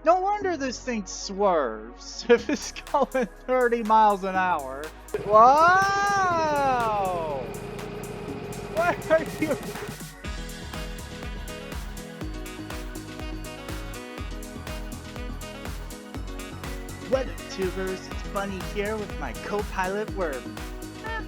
No wonder this thing swerves if it's going 30 miles an hour. Wow! What are you? What up, tubers? It's Bunny here with my co-pilot Wormy.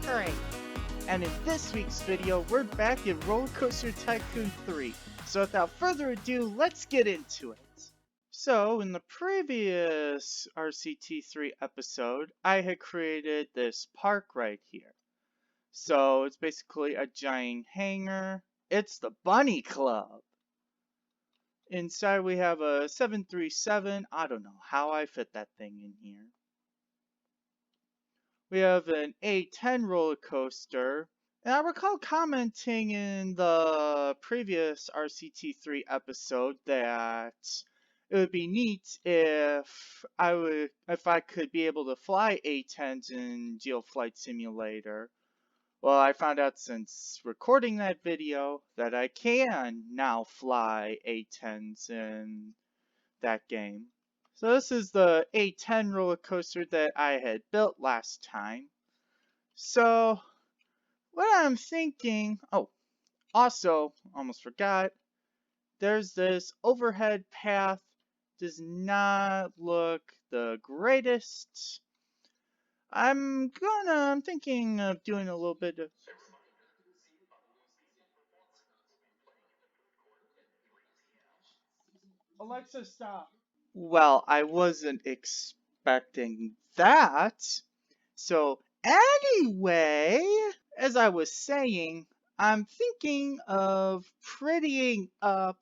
Great. And in this week's video, we're back in Roller Coaster Tycoon 3. So without further ado, let's get into it. So in the previous RCT3 episode, I had created this park right here. So it's basically a giant hangar. It's the Bunny Club. Inside we have a 737. I don't know how I fit that thing in here. We have an A10 roller coaster. And I recall commenting in the previous RCT3 episode that it would be neat if I could be able to fly A10s in Geo Flight Simulator. Well, I found out since recording that video that I can now fly A10s in that game. So this is the A10 roller coaster that I had built last time. So what I'm thinking, oh, also, almost forgot, there's this overhead path. Does not look the greatest. I'm thinking of doing a little bit of... Alexa, stop. Well, I wasn't expecting that. So anyway, as I was saying, I'm thinking of prettying up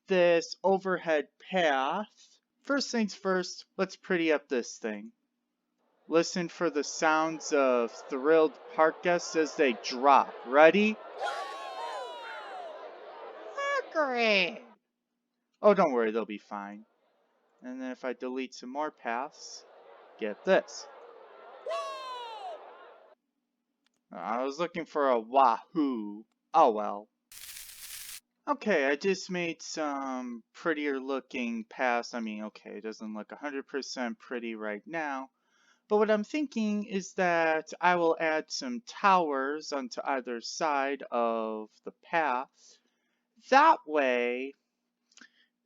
this overhead path. First things first, let's pretty up this thing. Listen for the sounds of thrilled park guests as they drop. Ready? Great. Oh, don't worry, they'll be fine. And then if I delete some more paths, get this. I was looking for a wahoo. Oh well. Okay, I just made some prettier looking paths. I mean, okay, it doesn't look 100% pretty right now. But what I'm thinking is that I will add some towers onto either side of the path. That way,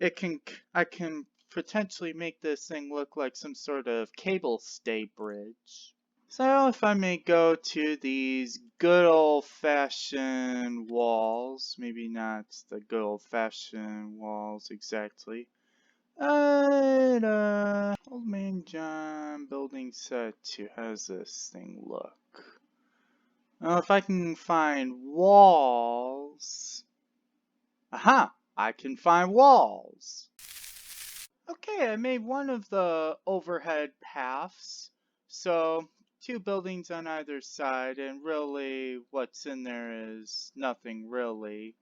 I can potentially make this thing look like some sort of cable stay bridge. So if I may go to these good old-fashioned walls, maybe not the good old-fashioned walls exactly. Old Man John building set 2. How does this thing look? Well, if I can find walls... Aha! I can find walls! Okay, I made one of the overhead paths. So, 2 buildings on either side, and really what's in there is nothing really.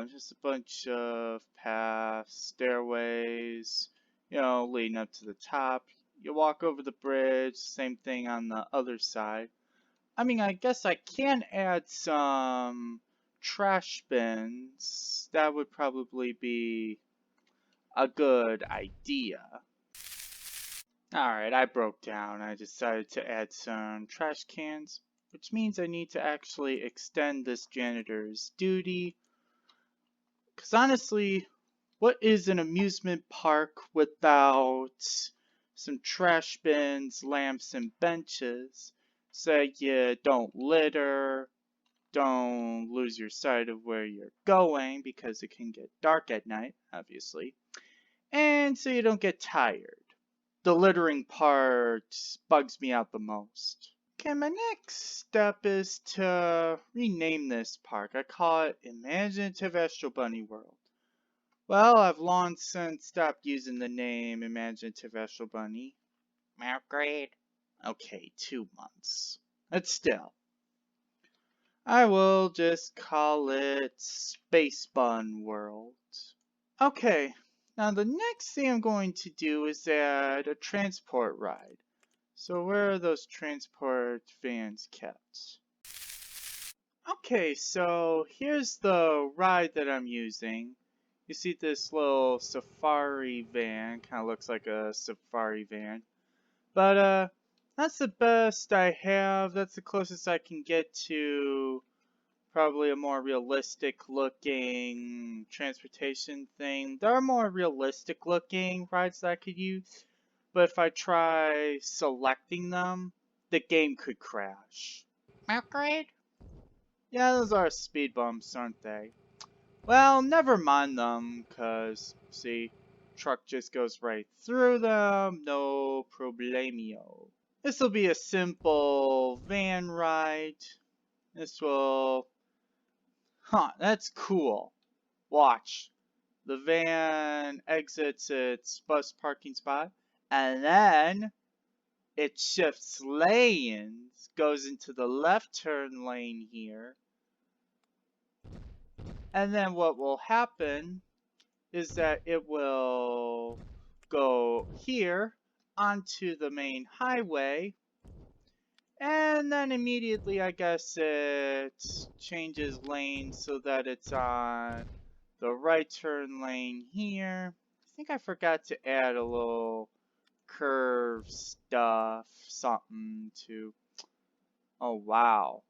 Just a bunch of paths, stairways, leading up to the top. You walk over the bridge, same thing on the other side. I mean, I guess I can add some trash bins. That would probably be a good idea. Alright, I broke down. I decided to add some trash cans, which means I need to actually extend this janitor's duty. Because honestly, what is an amusement park without some trash bins, lamps, and benches so you don't litter, don't lose your sight of where you're going because it can get dark at night, obviously, and so you don't get tired. The littering part bugs me out the most. Okay, my next step is to rename this park. I call it Imaginative Astro Bunny World. Well, I've long since stopped using the name Imaginative Astro Bunny. Grade. Okay, 2 months. But still. I will just call it Space Bun World. Okay, now the next thing I'm going to do is add a transport ride. So where are those transport vans kept? Okay, so here's the ride that I'm using. You see this little safari van, kind of looks like a safari van. But, that's the best I have. That's the closest I can get to probably a more realistic looking transportation thing. There are more realistic looking rides that I could use, but if I try selecting them, the game could crash. Upgrade? Yeah, those are speed bumps, aren't they? Well, never mind them, cause, see, truck just goes right through them, no problemio. This will be a simple van ride. This will... Huh, that's cool. Watch. The van exits its bus parking spot, and then it shifts lanes, goes into the left turn lane here, and then what will happen is that it will go here onto the main highway, and then immediately I guess it changes lanes so that it's on the right turn lane here. I think I forgot to add a little curve stuff, something to... Oh wow,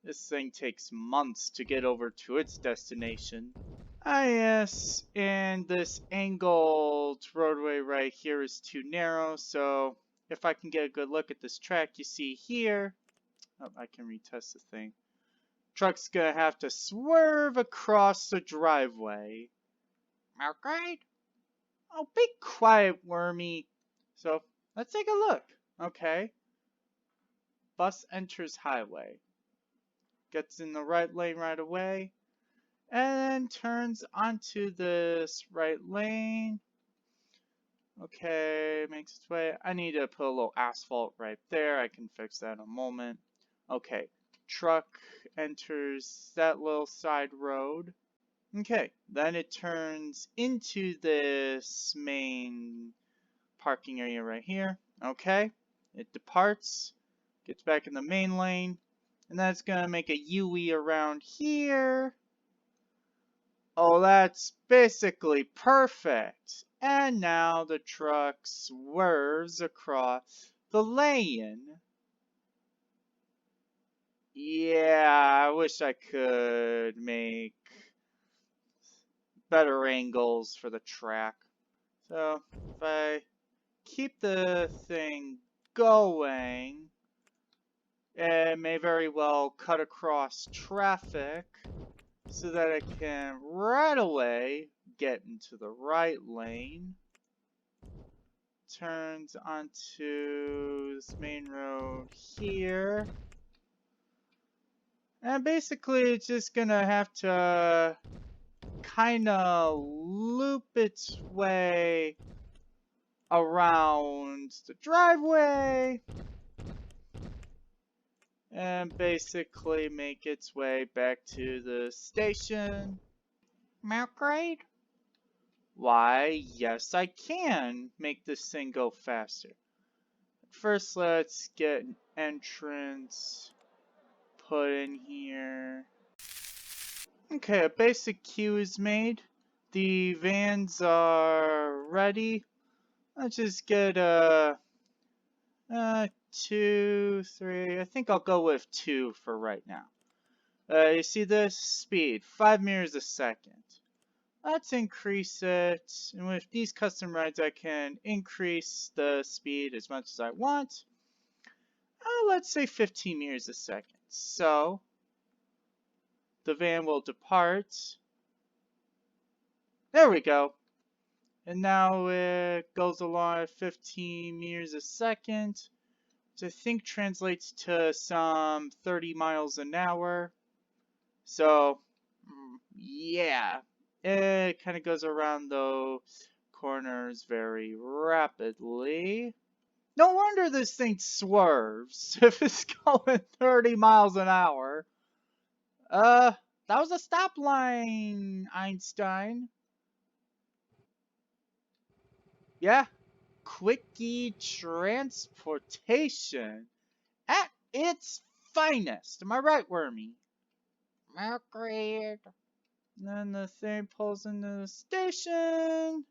this thing takes months to get over to its destination. Ah yes, and this angled roadway right here is too narrow, so if I can get a good look at this track you see here... Oh, I can retest the thing. Truck's gonna have to swerve across the driveway. Okay? Oh, be quiet, Wormy. So, let's take a look. Okay. Bus enters highway. Gets in the right lane right away. And turns onto this right lane. Okay, makes its way. I need to put a little asphalt right there. I can fix that in a moment. Okay, truck enters that little side road. Okay, then it turns into this main parking area right here. Okay, it departs, gets back in the main lane, and that's gonna make a U-E around here. Oh, that's basically perfect. And now the truck swerves across the lane. Yeah, I wish I could make better angles for the track. So, if I keep the thing going, it may very well cut across traffic so that it can right away get into the right lane. Turns onto this main road here. And basically it's just gonna have to kind of loop its way around the driveway and basically make its way back to the station. Upgrade? Why, yes I can make this thing go faster. First let's get an entrance put in here. Okay, a basic queue is made. The vans are ready. Let's just get a 2, 3. I think I'll go with 2 for right now. You see this? Speed, 5 meters a second. Let's increase it. And with these custom rides, I can increase the speed as much as I want. Let's say 15 meters a second. So, the van will depart. There we go. And now it goes along at 15 meters a second, which I think translates to some 30 miles an hour. So, yeah, it kind of goes around those corners very rapidly. No wonder this thing swerves if it's going 30 miles an hour. That was a stop line, Einstein. Yeah, quickie transportation at its finest. Am I right, Wormy? Agreed. And then the thing pulls into the station.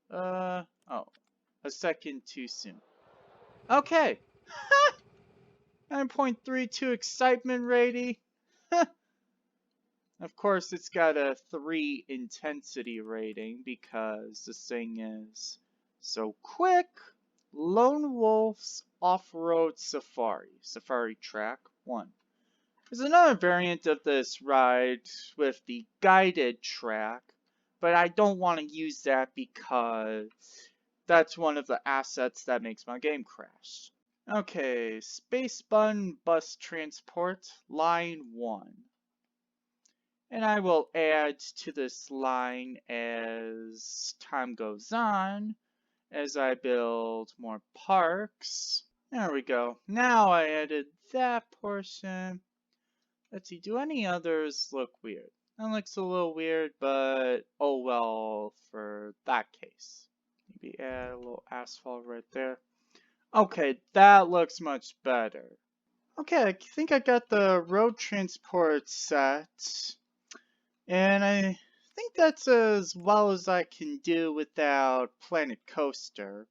Oh, a second too soon. Okay. 9.32 excitement rating. Of course, it's got a 3 intensity rating because this thing is so quick. Lone Wolf's Off-Road Safari. Safari Track 1. There's another variant of this ride with the guided track, but I don't want to use that because that's one of the assets that makes my game crash. Okay, Space Bun Bus Transport, Line 1. And I will add to this line as time goes on, as I build more parks. There we go. Now I added that portion. Let's see, do any others look weird? That looks a little weird, but oh well for that case. Maybe add a little asphalt right there. Okay, that looks much better. Okay, I think I got the road transport set. And I think that's as well as I can do without Planet Coaster.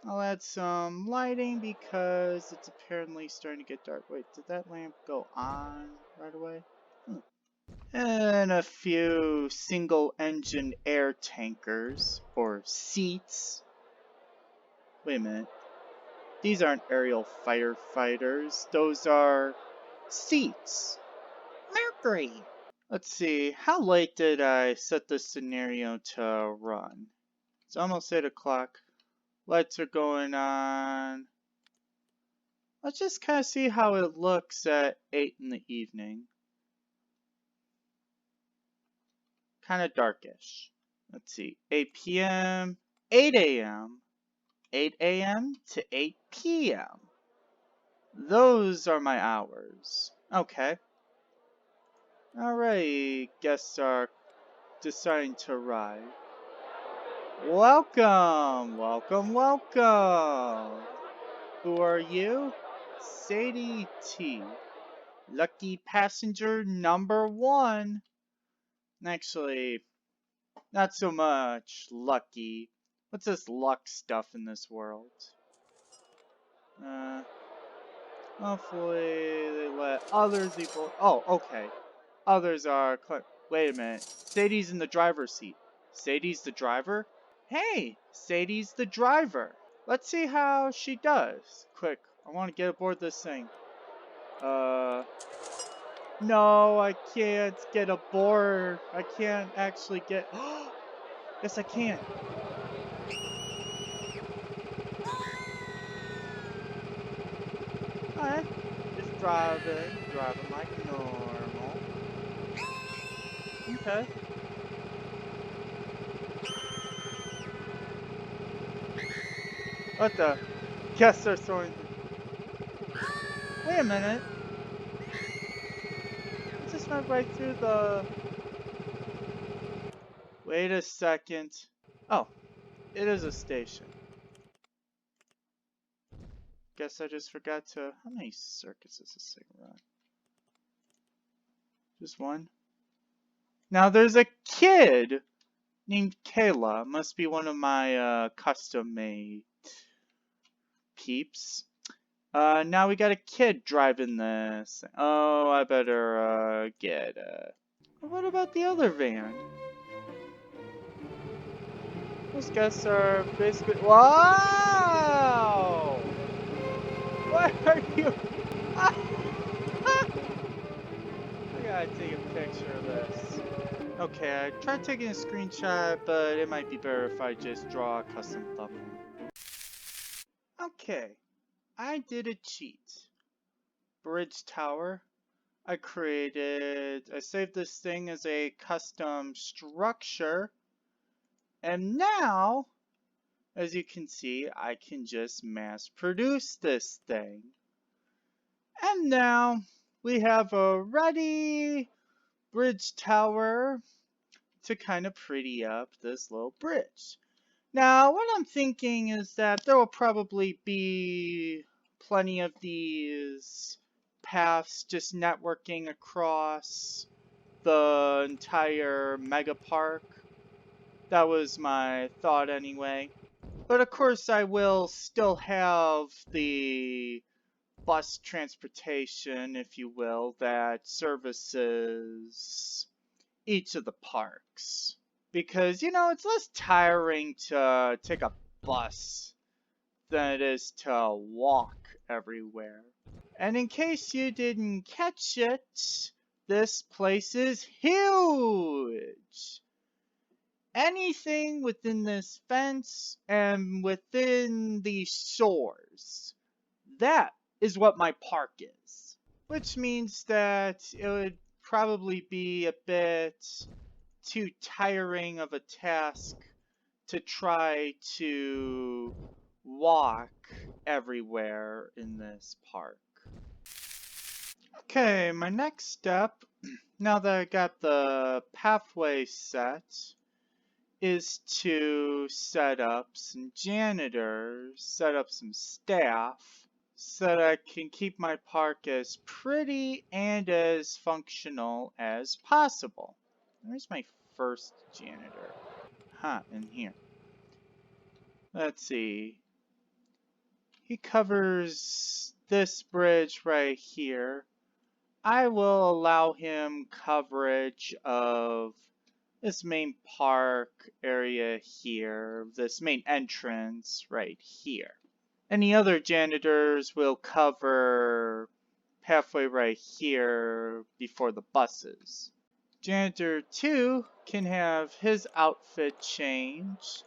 I'll add some lighting because it's apparently starting to get dark. Wait, did that lamp go on right away? And a few single engine air tankers, or seats. Wait a minute. These aren't aerial firefighters. Those are seats. Mercury! Let's see, how late did I set this scenario to run? It's almost 8 o'clock. Lights are going on. Let's just kind of see how it looks at 8 in the evening. Kind of darkish. Let's see, 8 p.m., 8 a.m., 8 a.m. to 8 p.m. Those are my hours. Okay. Alright, guests are deciding to ride. Welcome, welcome, welcome. Who are you? Sadie T. Lucky passenger number 1. Actually, not so much lucky. What's this luck stuff in this world? Hopefully they let others equal. Oh, okay. Others are. Wait a minute. Sadie's in the driver's seat. Sadie's the driver? Hey, Sadie's the driver. Let's see how she does. Quick, I want to get aboard this thing. No, I can't get aboard. I can't actually get. Yes, I can. Alright, just driving like normal. Okay. What the? Guess they're throwing. Wait a minute. I just went right through the. Wait a second. Oh, it is a station. Guess I just forgot to. How many circuits does this thing run? Just one? Now there's a kid named Kayla. Must be one of my custom made peeps. Now we got a kid driving this. Oh, I better get what about the other van? Those guys are basically. Wow! What are you? I gotta take a picture of this. Okay, I tried taking a screenshot, but it might be better if I just draw a custom thumbnail. Okay, I did a cheat. Bridge tower. I saved this thing as a custom structure. And now, as you can see, I can just mass produce this thing. And now we have a ready bridge tower to kind of pretty up this little bridge. Now, what I'm thinking is that there will probably be plenty of these paths just networking across the entire mega park. That was my thought anyway. But of course I will still have the bus transportation, if you will, that services each of the parks. Because, you know, it's less tiring to take a bus than it is to walk everywhere. And in case you didn't catch it, this place is huge! Anything within this fence and within these shores, that is what my park is. Which means that it would probably be a bit too tiring of a task to try to walk everywhere in this park. Okay, my next step, now that I got the pathway set, is to set up some janitors, set up some staff, so that I can keep my park as pretty and as functional as possible. Where's my first janitor? In here. Let's see. He covers this bridge right here. I will allow him coverage of this main park area here, this main entrance right here. Any other janitors will cover halfway right here before the buses. Janitor 2 can have his outfit changed.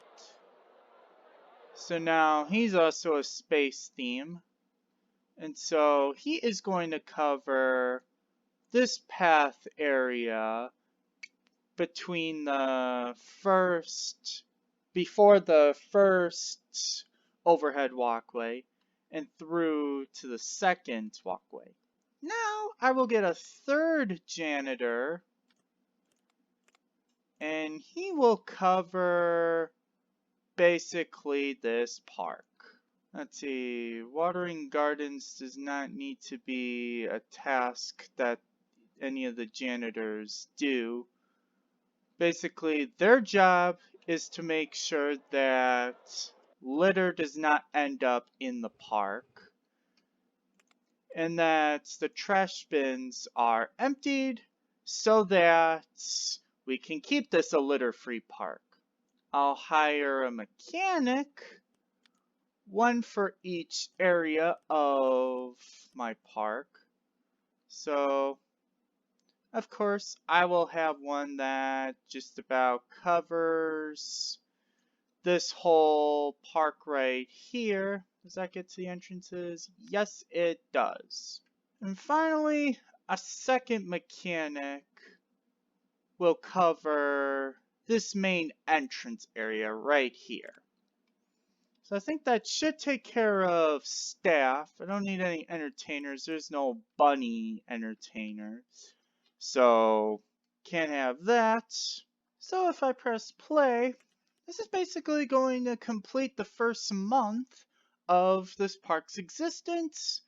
So now he's also a space theme. And so he is going to cover this path area between the before the first overhead walkway and through to the second walkway. Now I will get a third janitor and he will cover basically this park. Let's see, watering gardens does not need to be a task that any of the janitors do. Basically, their job is to make sure that litter does not end up in the park and that the trash bins are emptied so that we can keep this a litter-free park. I'll hire a mechanic, one for each area of my park. So, of course, I will have one that just about covers this whole park right here. Does that get to the entrances? Yes, it does. And finally, a second mechanic will cover this main entrance area right here. So I think that should take care of staff. I don't need any entertainers. There's no bunny entertainers. So can't have that. So if I press play, this is basically going to complete the first month of this park's existence.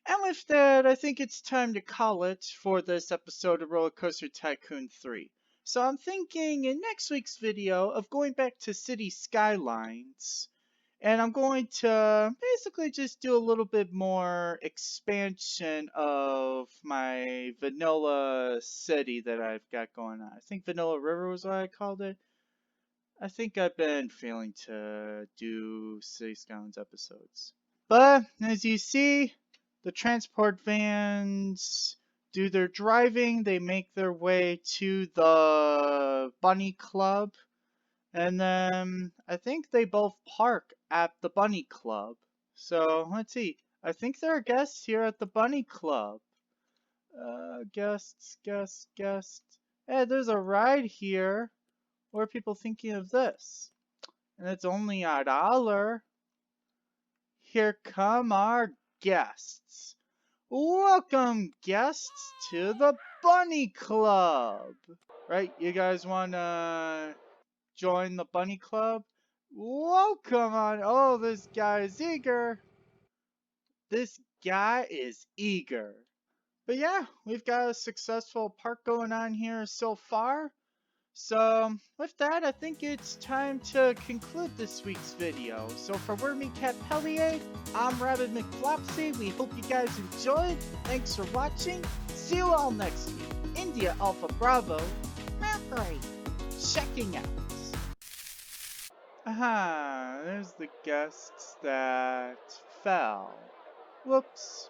And with that, I think it's time to call it for this episode of Roller Coaster Tycoon 3. So I'm thinking in next week's video of going back to City Skylines. And I'm going to basically just do a little bit more expansion of my vanilla city that I've got going on. I think Vanilla River was what I called it. I think I've been failing to do City Skylines episodes. But as you see, the transport vans do their driving. They make their way to the Bunny Club. And then I think they both park at the Bunny Club. So let's see. I think there are guests here at the Bunny Club. Guests. Hey, there's a ride here. What are people thinking of this? And it's only $1. Here come our guests. Welcome, guests, to the Bunny Club. Right? You guys want to join the Bunny Club? Welcome on. Oh, this guy is eager. This guy is eager. But yeah, we've got a successful park going on here so far. So, with that, I think it's time to conclude this week's video. So for Wormy Cat Pellier, I'm Rabbit McFlopsy. We hope you guys enjoyed. Thanks for watching. See you all next week. India Alpha Bravo, Mercury, checking out. Aha, there's the guests that fell. Whoops.